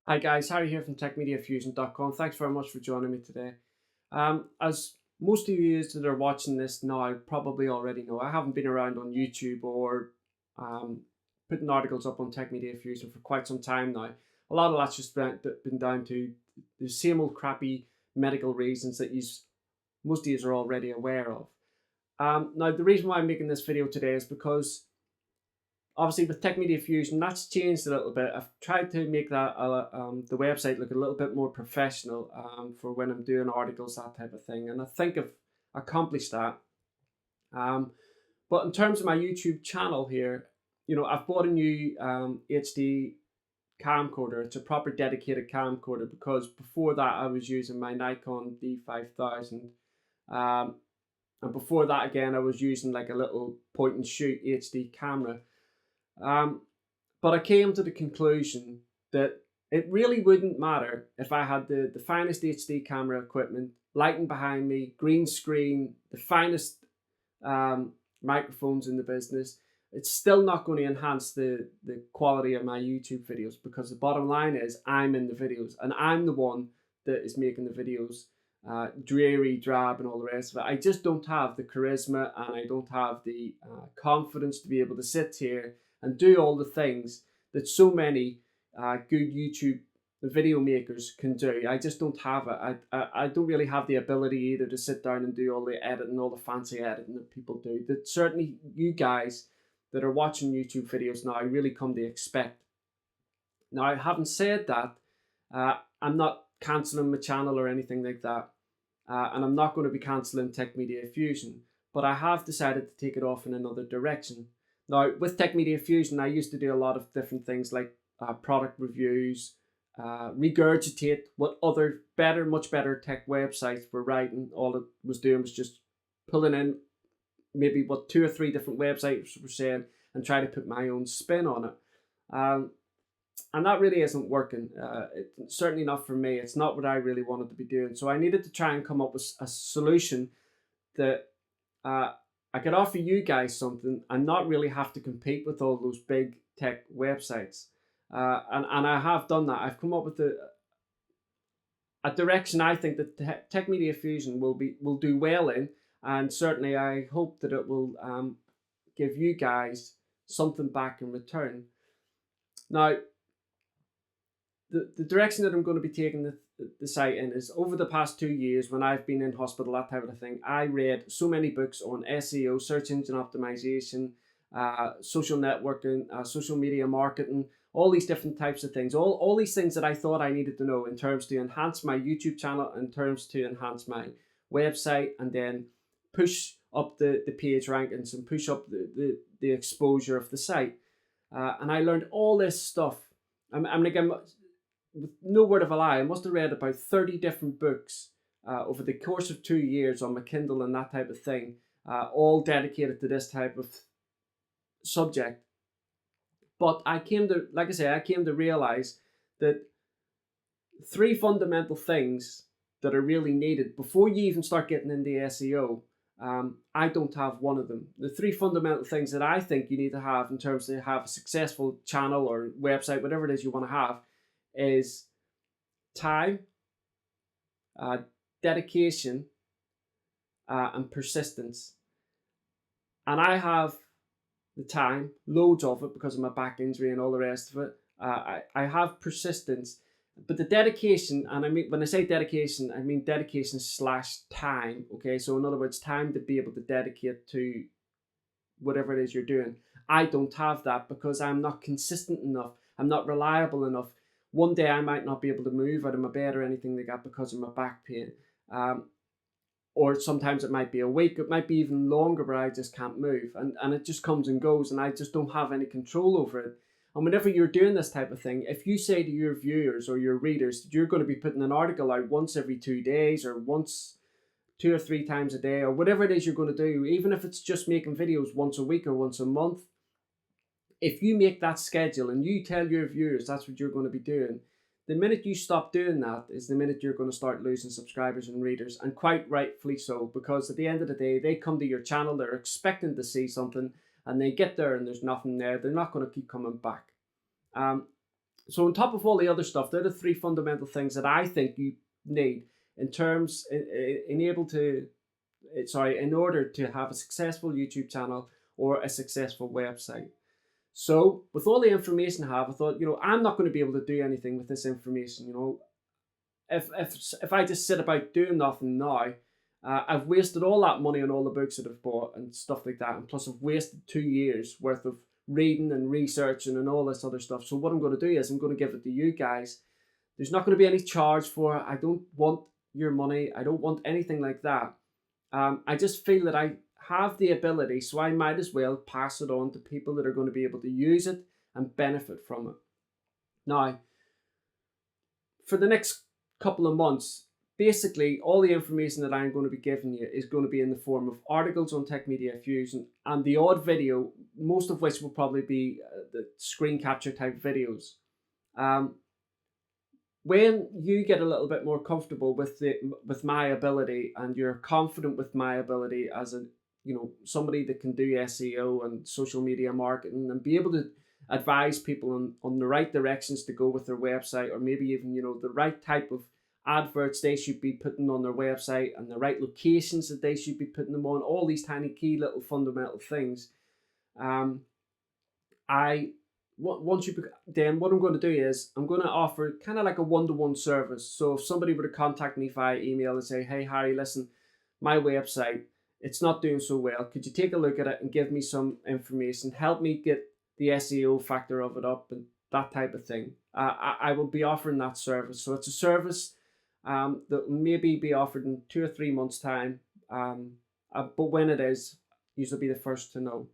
Hi guys, Harry here from Techmediafusion.com. Thanks very much for joining me today. As most of you that are watching this now probably already know, I haven't been around on YouTube or um, putting articles up on Tech Media Fusion for quite some time now. A lot of that's just been down to the same old crappy medical reasons that most of you are already aware of. Now, the reason why I'm making this video today is because obviously with Techmedia Fusion, that's changed a little bit. I've tried to make that the website look a little bit more professional for when I'm doing articles, that type of thing. And I think I've accomplished that. But in terms of my YouTube channel here, I've bought a new HD camcorder. It's a proper dedicated camcorder because before that I was using my Nikon D5000. And before that again, I was using like a little point and shoot HD camera. But I came to the conclusion that it really wouldn't matter if I had the finest HD camera equipment, lighting behind me, green screen, the finest microphones in the business. It's still not going to enhance the quality of my YouTube videos because the bottom line is I'm in the videos and I'm the one that is making the videos dreary, drab, and all the rest of it. I just don't have the charisma and I don't have the confidence to be able to sit here and do all the things that so many good YouTube video makers can do. I just don't have it. I don't really have the ability either to sit down and do all the editing, all the fancy editing that people do. That certainly you guys that are watching YouTube videos now really come to expect. Now, having said that, I'm not cancelling my channel or anything like that. And I'm not going to be cancelling Techmedia Fusion. But I have decided to take it off in another direction. Now, with Techmedia Fusion, I used to do a lot of different things like product reviews, regurgitate what other much better tech websites were writing. All it was doing was just pulling in maybe what 2 or 3 different websites were saying and try to put my own spin on it. And that really isn't working. It's certainly not for me. It's not what I really wanted to be doing. So I needed to try and come up with a solution that I could offer you guys something and not really have to compete with all those big tech websites. And I have done that. I've come up with a direction I think that Techmedia Fusion will do well in, and certainly I hope that it will give you guys something back in return. Now, the direction that I'm going to be taking the site in is over the past 2 years when I've been in hospital, that type of thing. I read so many books on SEO, search engine optimization, social networking, social media marketing, all these different types of things. All these things that I thought I needed to know in terms to enhance my YouTube channel, in terms to enhance my website, and then push up the page rankings and push up the exposure of the site. And I learned all this stuff. Again, with no word of a lie, I must have read about 30 different books over the course of 2 years on my Kindle and that type of thing, all dedicated to this type of subject. But I came to realize that 3 fundamental things that are really needed before you even start getting into SEO. I don't have one of them. The 3 fundamental things that I think you need to have in terms of have a successful channel or website, whatever it is you want to have, is time, dedication, and persistence. And I have the time, loads of it because of my back injury and all the rest of it. I have persistence, but the dedication, and I mean, when I say dedication, I mean dedication / time. Okay, so in other words, time to be able to dedicate to whatever it is you're doing. I don't have that because I'm not consistent enough. I'm not reliable enough. One day I might not be able to move out of my bed or anything like that because of my back pain. Or sometimes it might be a week, it might be even longer where I just can't move. And it just comes and goes and I just don't have any control over it. And whenever you're doing this type of thing, if you say to your viewers or your readers that you're going to be putting an article out once every 2 days or once 2 or 3 times a day or whatever it is you're going to do, even if it's just making videos once a week or once a month, if you make that schedule and you tell your viewers that's what you're going to be doing, the minute you stop doing that is the minute you're going to start losing subscribers and readers, and quite rightfully so, because at the end of the day, they come to your channel, they're expecting to see something, and they get there and there's nothing there. They're not going to keep coming back. So on top of all the other stuff, they're the three fundamental things that I think you need in terms in order to have a successful YouTube channel or a successful website. So with all the information I have, I thought, I'm not going to be able to do anything with this information. If I just sit about doing nothing now, I've wasted all that money on all the books that I've bought and stuff like that, and plus I've wasted 2 years worth of reading and researching and all this other stuff. So what I'm going to do is I'm going to give it to you guys. There's not going to be any charge for it. I don't want your money. I don't want anything like that. I just feel that I have the ability, so I might as well pass it on to people that are going to be able to use it and benefit from it. Now, for the next couple of months, basically all the information that I'm going to be giving you is going to be in the form of articles on Techmedia Fusion and the odd video, most of which will probably be the screen capture type videos. When you get a little bit more comfortable with my ability and you're confident with my ability as somebody that can do SEO and social media marketing and be able to advise people on the right directions to go with their website, or maybe even the right type of adverts they should be putting on their website and the right locations that they should be putting them on, all these tiny key little fundamental things. Then what I'm going to do is I'm going to offer kind of like a one-to-one service. So if somebody were to contact me via email and say, hey Harry, listen, my website, it's not doing so well, could you take a look at it and give me some information, help me get the SEO factor of it up and that type of thing. I will be offering that service. So it's a service that will maybe be offered in 2 or 3 months time, but when it is, you'll be the first to know.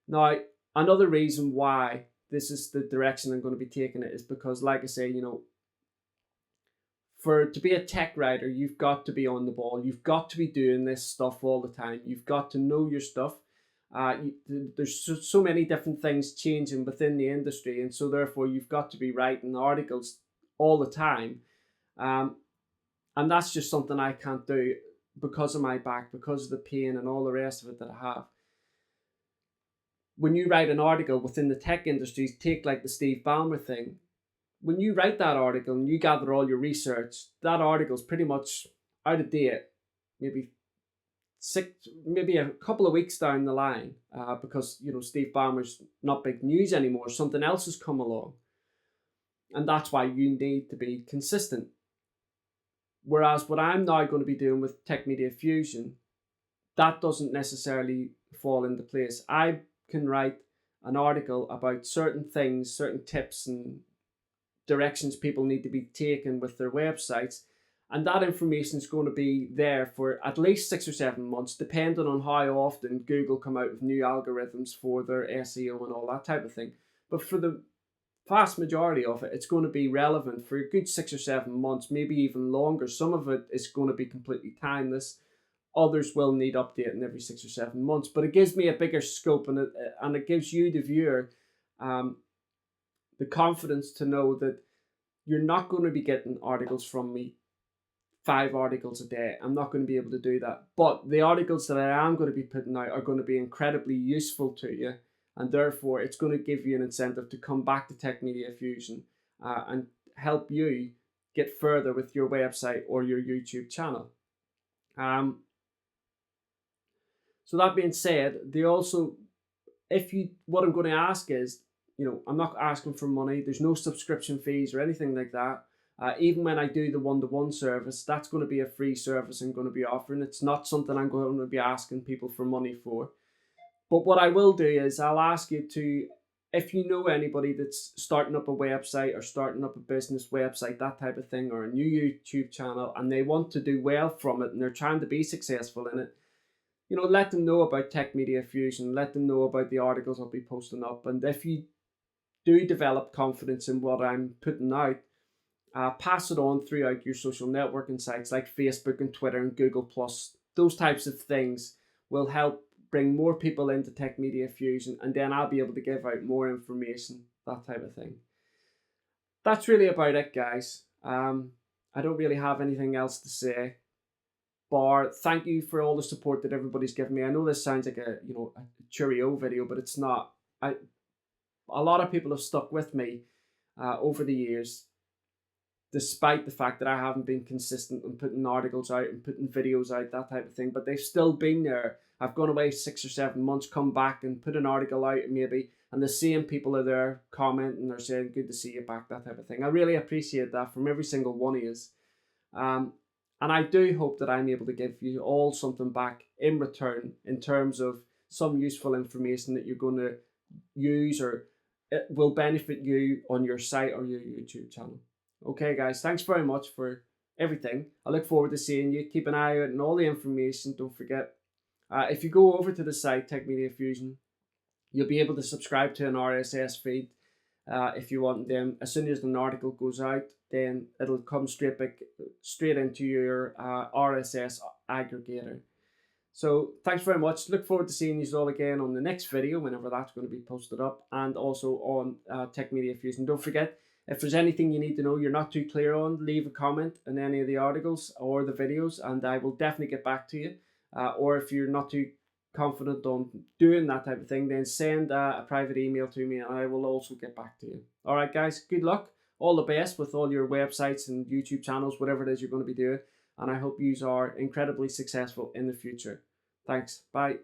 Now, another reason why this is the direction I'm going to be taking it is because, like I say, to be a tech writer, you've got to be on the ball. You've got to be doing this stuff all the time. You've got to know your stuff. There's so many different things changing within the industry, and so therefore you've got to be writing articles all the time. And that's just something I can't do because of my back, because of the pain and all the rest of it that I have. When you write an article within the tech industries, take like the Steve Ballmer thing, when you write that article and you gather all your research, that article is pretty much out of date, maybe a couple of weeks down the line, because Steve Ballmer's not big news anymore. Something else has come along, and that's why you need to be consistent. Whereas what I'm now going to be doing with Techmedia Fusion, that doesn't necessarily fall into place. I can write an article about certain things, certain tips and directions people need to be taken with their websites, and that information is going to be there for at least 6 or 7 months, depending on how often Google come out with new algorithms for their SEO and all that type of thing. But for the vast majority of it, it's going to be relevant for a good 6 or 7 months, maybe even longer. Some of it is going to be completely timeless. Others will need updating every 6 or 7 months, but it gives me a bigger scope, and it gives you, the viewer, the confidence to know that you're not going to be getting articles from me 5 articles a day. I'm not going to be able to do that. But the articles that I am going to be putting out are going to be incredibly useful to you, and therefore it's going to give you an incentive to come back to Techmedia Fusion and help you get further with your website or your YouTube channel. So that being said, what I'm going to ask is, I'm not asking for money. There's no subscription fees or anything like that. Even when I do the one-to-one service, that's going to be a free service I'm going to be offering. It's not something I'm going to be asking people for money for. But what I will do is I'll ask you to, if you know anybody that's starting up a website or starting up a business website, that type of thing, or a new YouTube channel, and they want to do well from it and they're trying to be successful in it, let them know about Techmedia Fusion. Let them know about the articles I'll be posting up. And if you do develop confidence in what I'm putting out, pass it on throughout your social networking sites like Facebook and Twitter and Google+. Those types of things will help bring more people into Techmedia Fusion, and then I'll be able to give out more information, that type of thing. That's really about it, guys. I don't really have anything else to say. Thank you for all the support that everybody's given me. I know this sounds like a cheerio video, but it's not. A lot of people have stuck with me, over the years, despite the fact that I haven't been consistent in putting articles out and putting videos out, that type of thing. But they've still been there. I've gone away 6 or 7 months, come back and put an article out maybe, and the same people are there commenting, they're saying, good to see you back, that type of thing. I really appreciate that from every single one of you. And I do hope that I'm able to give you all something back in return in terms of some useful information that you're going to use or it will benefit you on your site or your YouTube channel. Okay, guys, thanks very much for everything. I look forward to seeing you. Keep an eye out on all the information. Don't forget, if you go over to the site, Techmedia Fusion, you'll be able to subscribe to an RSS feed if you want them. As soon as an article goes out, then it'll come straight into your RSS aggregator. So thanks very much. Look forward to seeing you all again on the next video, whenever that's going to be posted up, and also on Techmedia Fusion. Don't forget, if there's anything you need to know you're not too clear on, leave a comment in any of the articles or the videos, and I will definitely get back to you. Or if you're not too confident on doing that type of thing, then send a private email to me and I will also get back to you. All right, guys, good luck. All the best with all your websites and YouTube channels, whatever it is you're going to be doing. And I hope you are incredibly successful in the future. Thanks. Bye.